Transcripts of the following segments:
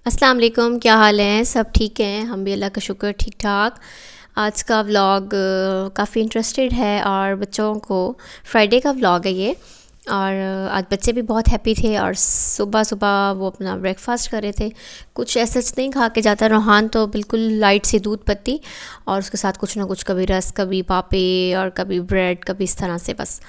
अस्सलाम वालेकुम, क्या हाल है? सब ठीक हैं, हम भी अल्लाह का शुक्र ठीक ठाक। आज का व्लॉग काफ़ी इंटरेस्टेड है और बच्चों को फ्राइडे का व्लॉग है ये। और आज बच्चे भी बहुत हैप्पी थे और सुबह सुबह वो अपना ब्रेकफास्ट कर रहे थे। कुछ ऐसा नहीं खा के जाता रोहान, तो बिल्कुल लाइट सी दूध पत्ती और उसके साथ कुछ ना कुछ, कभी रस, कभी पापे और कभी ब्रेड, कभी इस तरह से बस।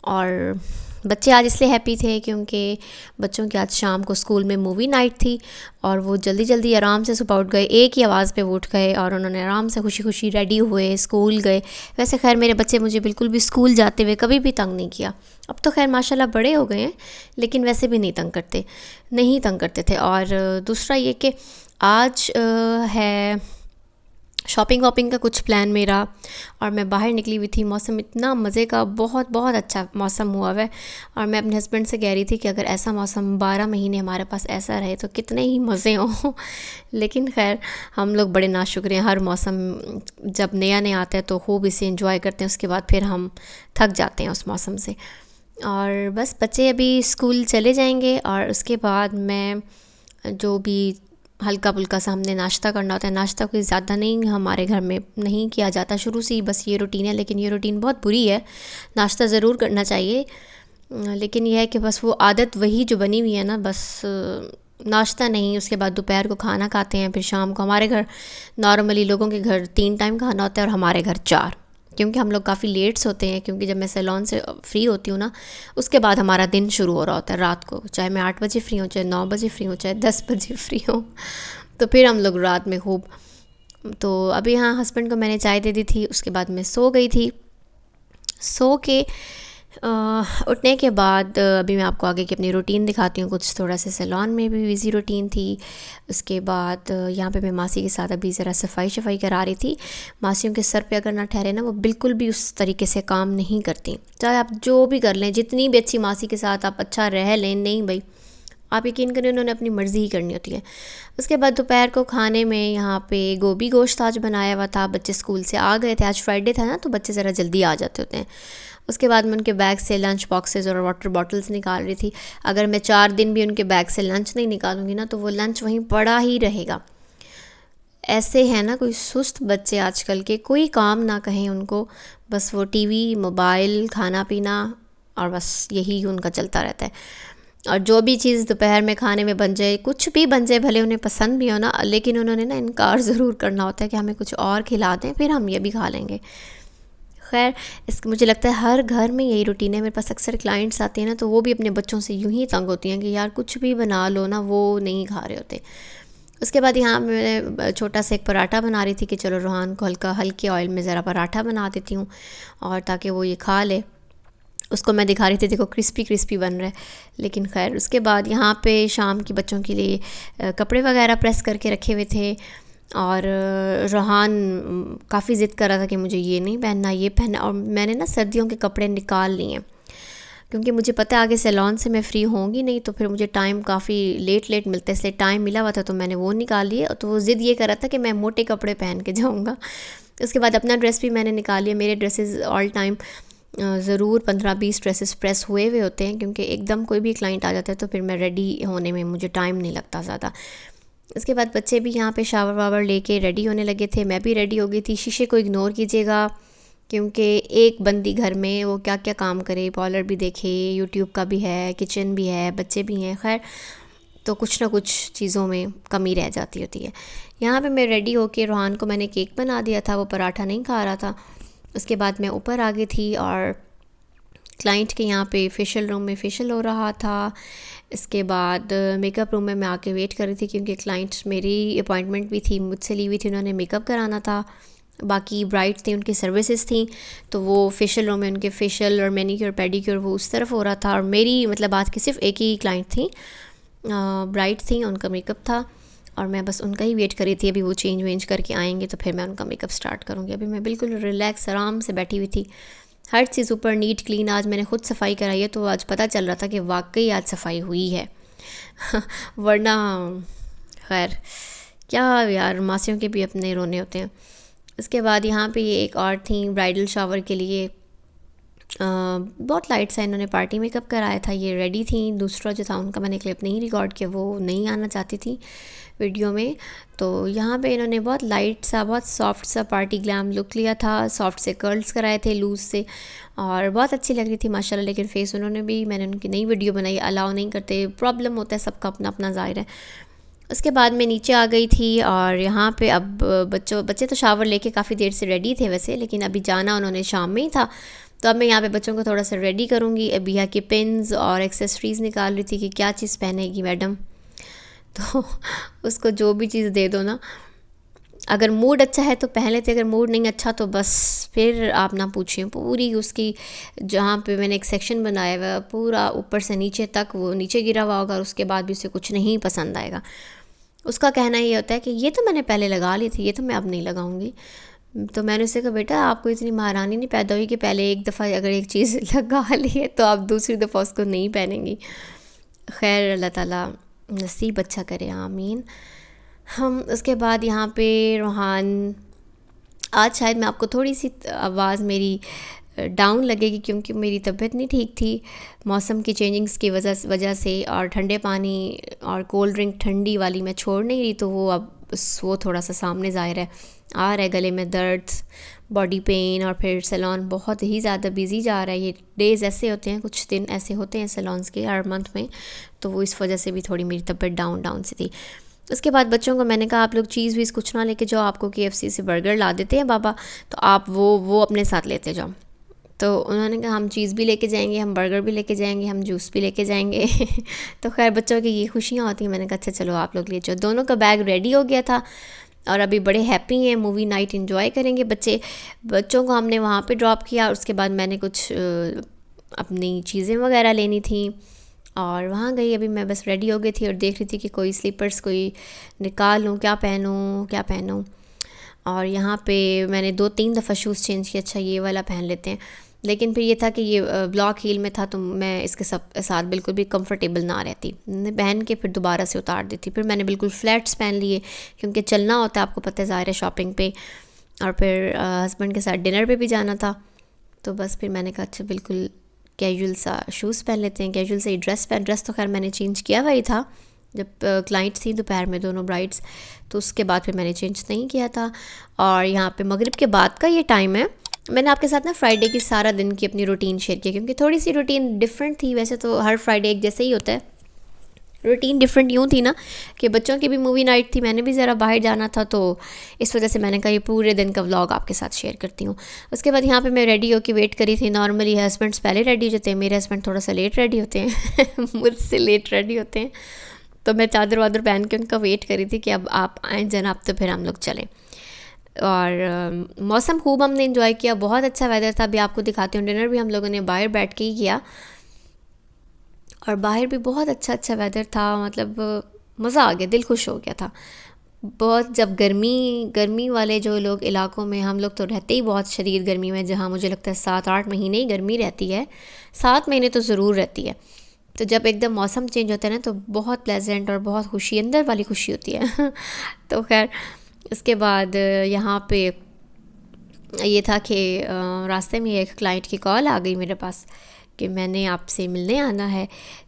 और बच्चे आज इसलिए हैप्पी थे क्योंकि बच्चों की आज शाम को स्कूल में मूवी नाइट थी और वो जल्दी जल्दी आराम से सुबह उठ गए, एक ही आवाज़ पे वो उठ गए और उन्होंने आराम से खुशी खुशी रेडी हुए स्कूल गए। वैसे खैर मेरे बच्चे मुझे बिल्कुल भी स्कूल जाते हुए कभी भी तंग नहीं किया। अब तो खैर माशाल्लाह बड़े हो गए हैं, लेकिन वैसे भी नहीं तंग करते थे। और दूसरा ये कि आज है शॉपिंग वॉपिंग का कुछ प्लान मेरा, और मैं बाहर निकली हुई थी। मौसम इतना मज़े का, बहुत बहुत अच्छा मौसम हुआ है। और मैं अपने हस्बैंड से कह रही थी कि अगर ऐसा मौसम 12 महीने हमारे पास ऐसा रहे तो कितने ही मज़े हों। लेकिन खैर हम लोग बड़े नाशुक्र हैं, हर मौसम जब नया नया आता है तो खूब इसे इंजॉय करते हैं, उसके बाद फिर हम थक जाते हैं उस मौसम से। और बस बच्चे अभी स्कूल चले जाएंगे और उसके बाद मैं जो भी हल्का फुल्का सा हमने नाश्ता करना होता है। नाश्ता कोई ज़्यादा नहीं हमारे घर में नहीं किया जाता शुरू से ही, बस ये रूटीन है। लेकिन ये रूटीन बहुत बुरी है, नाश्ता ज़रूर करना चाहिए। लेकिन यह है कि बस वो आदत वही जो बनी हुई है ना, बस नाश्ता नहीं, उसके बाद दोपहर को खाना खाते हैं, फिर शाम को हमारे घर नॉर्मली लोगों के घर 3 टाइम खाना होता है और हमारे घर 4, क्योंकि हम लोग काफ़ी लेट सोते हैं। क्योंकि जब मैं सैलून से फ्री होती हूँ ना, उसके बाद हमारा दिन शुरू हो रहा होता है रात को, चाहे मैं 8 बजे फ्री हूँ, चाहे 9 बजे फ्री हूँ, चाहे 10 बजे फ्री हूँ। तो फिर हम लोग रात में खूब। तो अभी हाँ, हस्बैंड को मैंने चाय दे दी थी, उसके बाद मैं सो गई थी। सो के उठने के बाद अभी मैं आपको आगे की अपनी रूटीन दिखाती हूँ। कुछ थोड़ा सा सैलून में भी बिज़ी रूटीन थी। उसके बाद यहाँ पे मैं मासी के साथ अभी ज़रा सफाई करा रही थी। मासियों के सर पे अगर ना ठहरे ना, वो बिल्कुल भी उस तरीके से काम नहीं करती, चाहे आप जो भी कर लें, जितनी भी अच्छी मासी के साथ आप अच्छा रह लें, नहीं भाई, आप यकीन करें उन्होंने अपनी मर्ज़ी ही करनी होती है। उसके बाद दोपहर को खाने में यहाँ पे गोभी गोश्त आज बनाया हुआ था। बच्चे स्कूल से आ गए थे, आज फ्राइडे था ना, तो बच्चे ज़रा जल्दी आ जाते होते हैं। उसके बाद मैं उनके बैग से लंच बॉक्सेस और वाटर बॉटल्स निकाल रही थी। अगर मैं 4 दिन भी उनके बैग से लंच नहीं निकालूंगी ना, तो वो लंच वहीं पड़ा ही रहेगा। ऐसे हैं ना कोई सुस्त बच्चे आजकल के, कोई काम ना कहें उनको, बस वो टीवी, मोबाइल, खाना पीना, और बस यही उनका चलता रहता है। और जो भी चीज़ दोपहर में खाने में बन जाए, कुछ भी बन जाए, भले उन्हें पसंद भी हो ना, लेकिन उन्होंने ना इनकार ज़रूर करना होता है कि हमें कुछ और खिला दें, फिर हम ये भी खा लेंगे। खैर, इस मुझे लगता है हर घर में यही रूटीन है। मेरे पास अक्सर क्लाइंट्स आते हैं ना, तो वो भी अपने बच्चों से यूं ही तंग होती हैं कि यार कुछ भी बना लो ना, वो नहीं खा रहे होते। उसके बाद यहाँ मैं छोटा सा एक पराठा बना रही थी कि चलो रोहान को हल्के ऑयल में ज़रा पराठा बना देती हूँ, और ताकि वो ये खा ले। उसको मैं दिखा रही थी, देखो क्रिस्पी क्रिस्पी बन रहा है। लेकिन खैर उसके बाद यहाँ पे शाम की बच्चों के लिए कपड़े वगैरह प्रेस करके रखे हुए थे। और रोहान काफ़ी ज़िद कर रहा था कि मुझे ये नहीं पहनना, ये पहनना। और मैंने ना सर्दियों के कपड़े निकाल लिए, क्योंकि मुझे पता है आगे सैलून से मैं फ़्री होंगी नहीं, तो फिर मुझे टाइम काफ़ी लेट मिलता है, इसलिए टाइम मिला हुआ था तो मैंने वो निकाल लिए। तो वो ज़िद ये कर रहा था कि मैं मोटे कपड़े पहन के जाऊँगा। उसके बाद अपना ड्रेस भी मैंने निकाल लिया। मेरे ड्रेसेस ऑल टाइम ज़रूर 15-20 ड्रेसेस प्रेस हुए होते हैं, क्योंकि एकदम कोई भी क्लाइंट आ जाता है तो फिर मैं रेडी होने में मुझे टाइम नहीं लगता ज़्यादा। उसके बाद बच्चे भी यहाँ पे शावर वावर लेके रेडी होने लगे थे, मैं भी रेडी हो गई थी। शीशे को इग्नोर कीजिएगा, क्योंकि एक बंदी घर में वो क्या क्या काम करे, पार्लर भी देखे, यूट्यूब का भी है, किचन भी है, बच्चे भी हैं, खैर तो कुछ ना कुछ चीज़ों में कमी रह जाती होती है। यहाँ पे मैं रेडी होके रोहान को मैंने केक बना दिया था, वो पराठा नहीं खा रहा था। उसके बाद मैं ऊपर आ गई थी और क्लाइंट के यहाँ पे फेशियल रूम में फेशियल हो रहा था। इसके बाद मेकअप रूम में मैं आके वेट कर रही थी, क्योंकि क्लाइंट मेरी अपॉइंटमेंट भी थी, मुझसे ली हुई थी, उन्होंने मेकअप कराना था। बाकी ब्राइड थी, उनकी सर्विसेज थी, तो वो फेशियल रूम में उनके फेशियल और मैनीक्योर पेडिक्योर वो उस तरफ हो रहा था। और मेरी मतलब आज की सिर्फ एक ही क्लाइंट थी, ब्राइड थी, उनका मेकअप था और मैं बस उनका ही वेट कर रही थी। अभी वो चेंज वेंज करके आएंगे तो फिर मैं उनका मेकअप स्टार्ट करूँगी। अभी मैं बिल्कुल रिलैक्स आराम से बैठी हुई थी, हर चीज़ ऊपर नीट क्लीन। आज मैंने खुद सफाई कराई है, तो आज पता चल रहा था कि वाकई आज सफाई हुई है। वरना खैर क्या यार, मासियों के भी अपने रोने होते हैं। उसके बाद यहाँ पे ये एक और थी ब्राइडल शावर के लिए बहुत लाइट सा इन्होंने पार्टी मेकअप कराया था, ये रेडी थी। दूसरा जो था उनका मैंने क्लिप नहीं रिकॉर्ड किया, वो नहीं आना चाहती थी वीडियो में। तो यहाँ पे इन्होंने बहुत लाइट सा, बहुत सॉफ्ट सा पार्टी ग्लैम लुक लिया था। सॉफ्ट से कर्ल्स कराए थे लूज़ से, और बहुत अच्छी लग रही थी माशाल्लाह। लेकिन फेस उन्होंने भी, मैंने उनकी नई वीडियो बनाई, अलाउ नहीं करते, प्रॉब्लम होता है, सबका अपना अपना ज़ाहिर है। उसके बाद मैं नीचे आ गई थी और यहाँ पे अब बच्चे तो शावर लेके काफ़ी देर से रेडी थे वैसे, लेकिन अभी जाना उन्होंने शाम में ही था। तो अब मैं यहाँ पे बच्चों को थोड़ा सा रेडी करूँगी। अभी यहाँ की पिन्स और एक्सेसरीज़ निकाल रही थी कि क्या चीज़ पहनेगी मैडम। तो उसको जो भी चीज़ दे दो ना, अगर मूड अच्छा है तो पहन लेते, अगर मूड नहीं अच्छा तो बस फिर आप ना पूछिए। पूरी उसकी, जहाँ पे मैंने एक सेक्शन बनाया हुआ पूरा ऊपर से नीचे तक, वो नीचे गिरा हुआ होगा और उसके बाद भी उसे कुछ नहीं पसंद आएगा। उसका कहना ये होता है कि ये तो मैंने पहले लगा ली थी, ये तो मैं अब नहीं लगाऊंगी। तो मैंने उससे कहा बेटा आपको इतनी महारानी नहीं पैदा हुई कि पहले एक दफ़ा अगर एक चीज़ लगा ली है तो आप दूसरी दफ़ा उसको नहीं पहनेंगी। खैर अल्लाह ताला नसीब अच्छा करे, आमीन। हम उसके बाद यहाँ पे रूहान, आज शायद मैं आपको थोड़ी सी आवाज़ मेरी डाउन लगेगी क्योंकि मेरी तबीयत नहीं ठीक थी मौसम की चेंजिंग्स की वजह से, और ठंडे पानी और कोल्ड ड्रिंक ठंडी वाली मैं छोड़ नहीं रही, तो वो थोड़ा सा सामने ज़ाहिर है आ रहा है। गले में दर्द, बॉडी पेन, और फिर सैलून बहुत ही ज़्यादा बिजी जा रहा है। ये डेज़ ऐसे होते हैं, कुछ दिन ऐसे होते हैं सैलून्स के हर मंथ में, तो वो इस वजह से भी थोड़ी मेरी तबीयत डाउन सी थी। उसके बाद बच्चों को मैंने कहा आप लोग चीज़ वीज़ कुछ ना लेके जाओ, आपको KFC से बर्गर ला देते हैं बाबा, तो आप वो अपने साथ लेते जाओ। तो उन्होंने कहा हम चीज़ भी लेके जाएंगे, हम बर्गर भी लेके जाएंगे, हम जूस भी लेके जाएंगे। तो खैर बच्चों की ये खुशियाँ होती हैं। मैंने कहा अच्छा चलो आप लोग ले जाओ। दोनों का बैग रेडी हो गया था और अभी बड़े हैप्पी हैं, मूवी नाइट एंजॉय करेंगे बच्चों को हमने वहाँ पे ड्रॉप किया। उसके बाद मैंने कुछ अपनी चीज़ें वगैरह लेनी थी और वहाँ गई। अभी मैं बस रेडी हो गई थी और देख रही थी कि कोई स्लीपर्स कोई निकालूँ, क्या पहनूँ। और यहाँ पे मैंने 2-3 दफ़ा शूज़ चेंज किया, अच्छा ये वाला पहन लेते हैं। लेकिन फिर ये था कि ये ब्लॉक हील में था तो मैं इसके साथ बिल्कुल भी कंफर्टेबल ना रहती, पहन के फिर दोबारा से उतार देती। फिर मैंने बिल्कुल फ्लैट्स पहन लिए क्योंकि चलना होता है, आपको पता है ज़ाहिर है, शॉपिंग पे, और फिर हस्बैंड के साथ डिनर पे भी जाना था। तो बस फिर मैंने कहा अच्छा बिल्कुल कैजुअल सा शूज़ पहन लेते हैं, कैजुअल सा ही ड्रेस तो खैर मैंने चेंज किया हुआ ही था जब क्लाइंट थी दोपहर में दोनों ब्राइड्स, तो उसके बाद फिर मैंने चेंज नहीं किया था। और यहाँ पे मगरिब के बाद का ये टाइम है। मैंने आपके साथ ना फ्राइडे की सारा दिन की अपनी रूटीन शेयर की क्योंकि थोड़ी सी रूटीन डिफरेंट थी। वैसे तो हर फ्राइडे एक जैसे ही होता है, रूटीन डिफरेंट यूँ थी ना कि बच्चों की भी मूवी नाइट थी, मैंने भी ज़रा बाहर जाना था, तो इस वजह से मैंने कहा ये पूरे दिन का व्लॉग आपके साथ शेयर करती हूँ। उसके बाद यहाँ पे मैं रेडी होकर वेट करी थी। नॉर्मली हस्बैंड्स पहले रेडी हो जाते हैं, मेरे हस्बैंड थोड़ा सा लेट रेडी होते हैं मुझसे लेट रेडी होते हैं। तो मैं चादर वादर पहन के उनका वेट करी थी कि अब आप आएँ जनाब, तो फिर हम लोग चलें। और मौसम खूब हमने एंजॉय किया, बहुत अच्छा वेदर था। अभी आपको दिखाती हूँ, डिनर भी हम लोगों ने बाहर बैठ के ही किया और बाहर भी बहुत अच्छा वेदर था, मतलब मज़ा आ गया, दिल खुश हो गया था बहुत। जब गर्मी वाले जो लोग इलाकों में, हम लोग तो रहते ही बहुत शदीद गर्मी में, जहाँ मुझे लगता है 7-8 महीने ही गर्मी रहती है, 7 महीने तो ज़रूर रहती है। तो जब एकदम मौसम चेंज होता है ना तो बहुत प्लेजेंट और बहुत खुशी, अंदर वाली खुशी होती है। तो खैर उसके बाद यहाँ पे ये था कि रास्ते में एक क्लाइंट की कॉल आ गई मेरे पास कि मैंने आपसे मिलने आना है,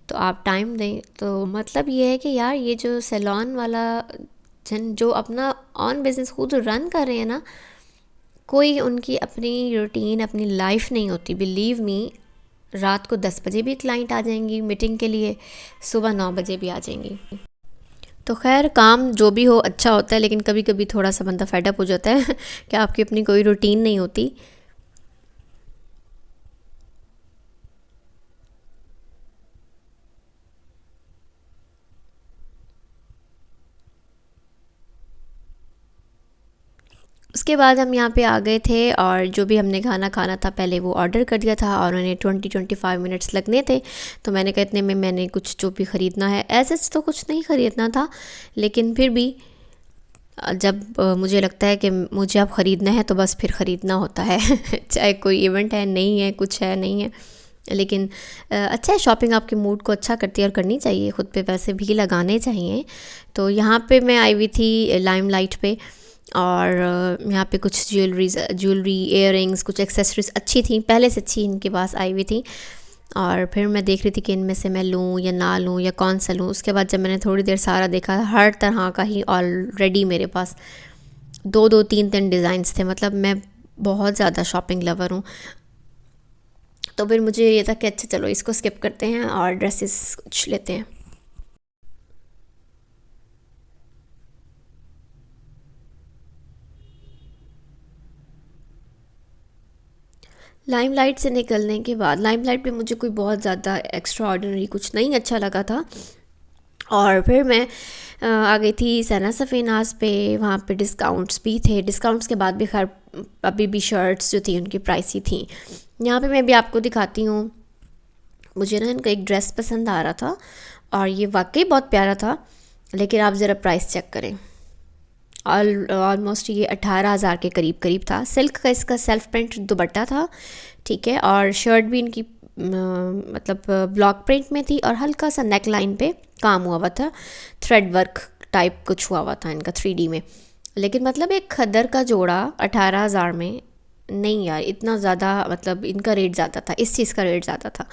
तो आप टाइम दें। तो मतलब ये है कि यार ये जो सैलून वाला जो अपना ऑन बिज़नेस खुद रन कर रहे हैं ना, कोई उनकी अपनी रूटीन, अपनी लाइफ नहीं होती। बिलीव मी, रात को 10 बजे भी क्लाइंट आ जाएंगी मीटिंग के लिए, सुबह 9 बजे भी आ जाएंगी। तो खैर काम जो भी हो अच्छा होता है, लेकिन कभी कभी थोड़ा सा बंदा फेड अप हो जाता है कि आपकी अपनी कोई रूटीन नहीं होती। उसके बाद हम यहाँ पे आ गए थे और जो भी हमने खाना था पहले वो ऑर्डर कर दिया था और उन्हें 20-25 मिनट्स लगने थे। तो मैंने कहा इतने में मैंने कुछ जो भी ख़रीदना है, ऐसे तो कुछ नहीं ख़रीदना था, लेकिन फिर भी जब मुझे लगता है कि मुझे अब ख़रीदना है तो बस फिर ख़रीदना होता है चाहे कोई इवेंट है, नहीं है, कुछ है, नहीं है, लेकिन अच्छा है, शॉपिंग आपके मूड को अच्छा करती है और करनी चाहिए, ख़ुद पे पैसे भी लगाने चाहिए। तो यहाँ पे मैं आई हुई थी लाइमलाइट पे और यहाँ पे कुछ ज्वेलरी इयररिंग्स कुछ एक्सेसरीज अच्छी थी, पहले से अच्छी इनके पास आई हुई थी। और फिर मैं देख रही थी कि इनमें से मैं लूँ या ना लूँ या कौन सा लूँ। उसके बाद जब मैंने थोड़ी देर सारा देखा, हर तरह का ही ऑलरेडी मेरे पास दो दो तीन तीन डिज़ाइंस थे। मतलब मैं बहुत ज़्यादा शॉपिंग लवर हूँ। तो फिर मुझे ये था कि अच्छा चलो इसको स्किप करते हैं और ड्रेसेस कुछ लेते हैं। लाइमलाइट से निकलने के बाद, लाइमलाइट पे मुझे कोई बहुत ज़्यादा एक्स्ट्रा ऑर्डिनरी कुछ नहीं अच्छा लगा था। और फिर मैं आ गई थी सना सफ़ीनाज़ पे। वहाँ पे डिस्काउंट्स भी थे, डिस्काउंट्स के बाद भी खैर अभी भी शर्ट्स जो थी उनकी प्राइसी थी। यहाँ पे मैं भी आपको दिखाती हूँ। मुझे ना इनका एक ड्रेस पसंद आ रहा था और ये वाकई बहुत प्यारा था, लेकिन आप ज़रा प्राइस चेक करें। ऑलमोस्ट ये 18,000 के करीब करीब था। सिल्क का इसका सेल्फ प्रिंट दुपट्टा था, ठीक है, और शर्ट भी इनकी मतलब ब्लॉक प्रिंट में थी और हल्का सा नेक लाइन पे काम हुआ हुआ था, थ्रेड वर्क टाइप कुछ हुआ हुआ था इनका 3D में। लेकिन मतलब एक खद्दर का जोड़ा 18,000 में नहीं यार, इतना ज़्यादा मतलब इनका रेट ज़्यादा था, इस चीज़ का रेट ज़्यादा था।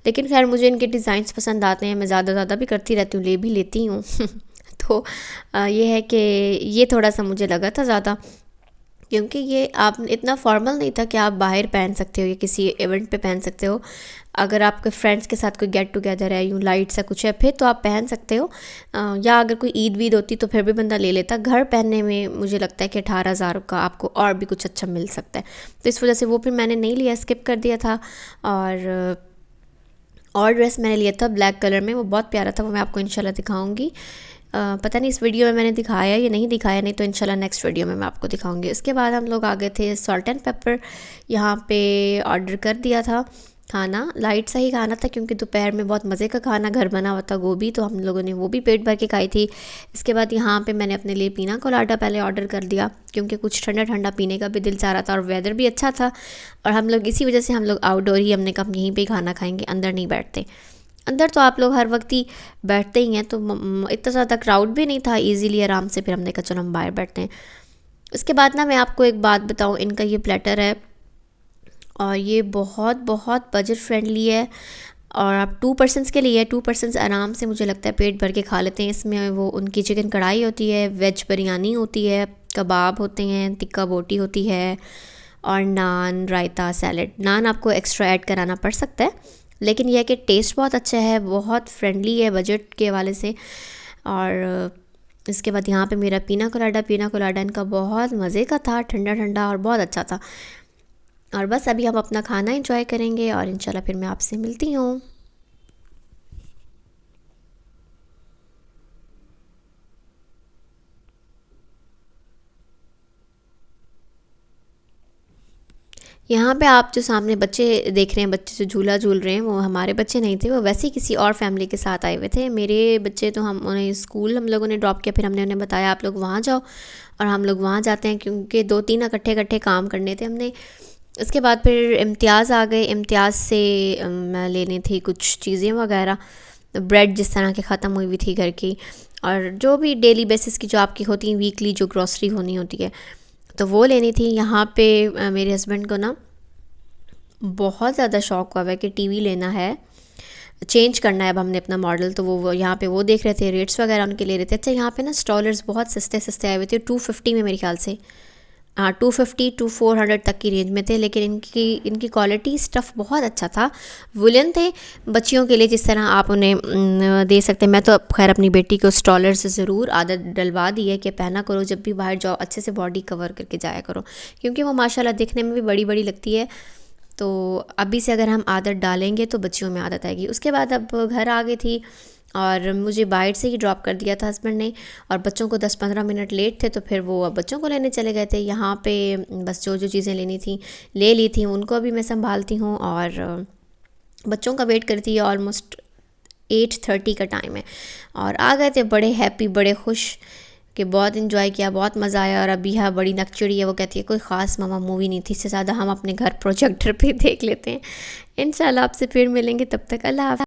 लेकिन खैर मुझे इनके डिज़ाइंस पसंद आते हैं, मैं ज़्यादा भी करती रहती हूँ, ले भी लेती हूँ तो ये है कि ये थोड़ा सा मुझे लगा था ज़्यादा, क्योंकि ये आप इतना फॉर्मल नहीं था कि आप बाहर पहन सकते हो या किसी इवेंट पे पहन सकते हो। अगर आपके फ्रेंड्स के साथ कोई गेट टुगेदर है, यूँ लाइट सा कुछ है, फिर तो आप पहन सकते हो। या अगर कोई ईद वीद होती तो फिर भी बंदा ले लेता। घर पहनने में मुझे लगता है कि 18,000 का आपको और भी कुछ अच्छा मिल सकता है, तो इस वजह से वो फिर मैंने नहीं लिया, स्किप कर दिया था। और ड्रेस मैंने लिया था ब्लैक कलर में, वो बहुत प्यारा था, वो मैं आपको इंशाल्लाह दिखाऊंगी। पता नहीं इस वीडियो में मैंने दिखाया या नहीं दिखाया, नहीं तो इंशाल्लाह नेक्स्ट वीडियो में मैं आपको दिखाऊंगी। उसके बाद हम लोग आ गए थे सॉल्ट एंड पेपर। यहाँ पे ऑर्डर कर दिया था खाना, लाइट सा ही खाना था क्योंकि दोपहर में बहुत मज़े का खाना घर बना हुआ था, गोभी, तो हम लोगों ने वो भी पेट भर के खाई थी। इसके बाद यहाँ पे मैंने अपने लिए पीना कोलाडा पहले ऑर्डर कर दिया, क्योंकि कुछ ठंडा ठंडा पीने का भी दिल चाह रहा था और वेदर भी अच्छा था। और हम लोग इसी वजह से हम लोग आउटडोर ही, हमने कहा यहीं पर खाना खाएँगे, अंदर नहीं बैठते। अंदर तो आप लोग हर वक्त ही बैठते ही हैं, तो इतना ज़्यादा क्राउड भी नहीं था, इजीली आराम से फिर हमने कहा चलो हम बाहर बैठते हैं। उसके बाद ना मैं आपको एक बात बताऊं, इनका ये प्लेटर है और ये बहुत बहुत बजट फ्रेंडली है। और आप 2 पर्सनस के लिए, 2 पर्सनस आराम से मुझे लगता है पेट भर के खा लेते हैं। इसमें वो उनकी चिकन कढ़ाई होती है, वेज बिरयानी होती है, कबाब होते हैं, टिक्का बोटी होती है और नान, रायता, सैलड। नान आपको एक्स्ट्रा ऐड कराना पड़ सकता है, लेकिन यह है कि टेस्ट बहुत अच्छा है, बहुत फ्रेंडली है बजट के हवाले से। और इसके बाद यहाँ पे मेरा पीना कोलाडा इनका बहुत मज़े का था, ठंडा ठंडा और बहुत अच्छा था। और बस अभी हम अपना खाना एंजॉय करेंगे और इंशाल्लाह फिर मैं आपसे मिलती हूँ। यहाँ पे आप जो सामने बच्चे देख रहे हैं, बच्चे जो झूला झूल रहे हैं, वो हमारे बच्चे नहीं थे, वो वैसे ही किसी और फैमिली के साथ आए हुए थे। मेरे बच्चे तो हम उन्हें स्कूल हम लोगों ने ड्रॉप किया, फिर हमने उन्हें बताया आप लोग वहाँ जाओ और हम लोग वहाँ जाते हैं, क्योंकि 2-3 इकट्ठे इकट्ठे काम करने थे हमने। उसके बाद फिर इम्तियाज़ आ गए, इम्तियाज़ से मैं लेनी थी कुछ चीज़ें वगैरह, ब्रेड जिस तरह की ख़त्म हुई हुई थी घर की, और जो भी डेली बेसिस की जो आपकी होती हैं, वीकली जो ग्रॉसरी होनी होती है, तो वो लेनी थी। यहाँ पे मेरे हस्बैंड को ना बहुत ज़्यादा शौक़ हुआ है कि टीवी लेना है, चेंज करना है अब हमने अपना मॉडल। तो वो यहाँ पे वो देख रहे थे, रेट्स वगैरह उनके ले रहे थे। अच्छा यहाँ पे ना स्टॉलर्स बहुत सस्ते सस्ते आए हुए थे, 250 में मेरे ख्याल से, हाँ 250 टू 400 तक की रेंज में थे। लेकिन इनकी क्वालिटी, स्टफ़ बहुत अच्छा था, वुलन थे। बच्चियों के लिए जिस तरह आप उन्हें दे सकते हैं। मैं तो खैर अपनी बेटी को स्टॉलर से ज़रूर आदत डलवा दी है कि पहना करो, जब भी बाहर जाओ अच्छे से बॉडी कवर करके जाया करो, क्योंकि वो माशाल्लाह दिखने में भी बड़ी बड़ी लगती है। तो अभी से अगर हम आदत डालेंगे तो बच्चियों में आदत आएगी। उसके बाद अब घर आ गई थी और मुझे बाइट से ही ड्रॉप कर दिया था हस्बैंड ने, और बच्चों को 10-15 मिनट लेट थे, तो फिर वो अब बच्चों को लेने चले गए थे। यहाँ पे बस जो जो चीज़ें लेनी थी ले ली थी, उनको अभी मैं संभालती हूँ और बच्चों का वेट करती है। ऑलमोस्ट 8:30 का टाइम है और आ गए थे बड़े हैप्पी, बड़े खुश कि बहुत इन्जॉय किया, बहुत मज़ा आया। और अभी हाँ बड़ी नकचड़ी है, वो कहती है कोई ख़ास मामा मूवी नहीं थी, इससे ज़्यादा हम अपने घर प्रोजेक्टर पे देख लेते हैं। इंशाल्लाह आपसे फिर मिलेंगे, तब तक अल्लाह हाफ़िज़।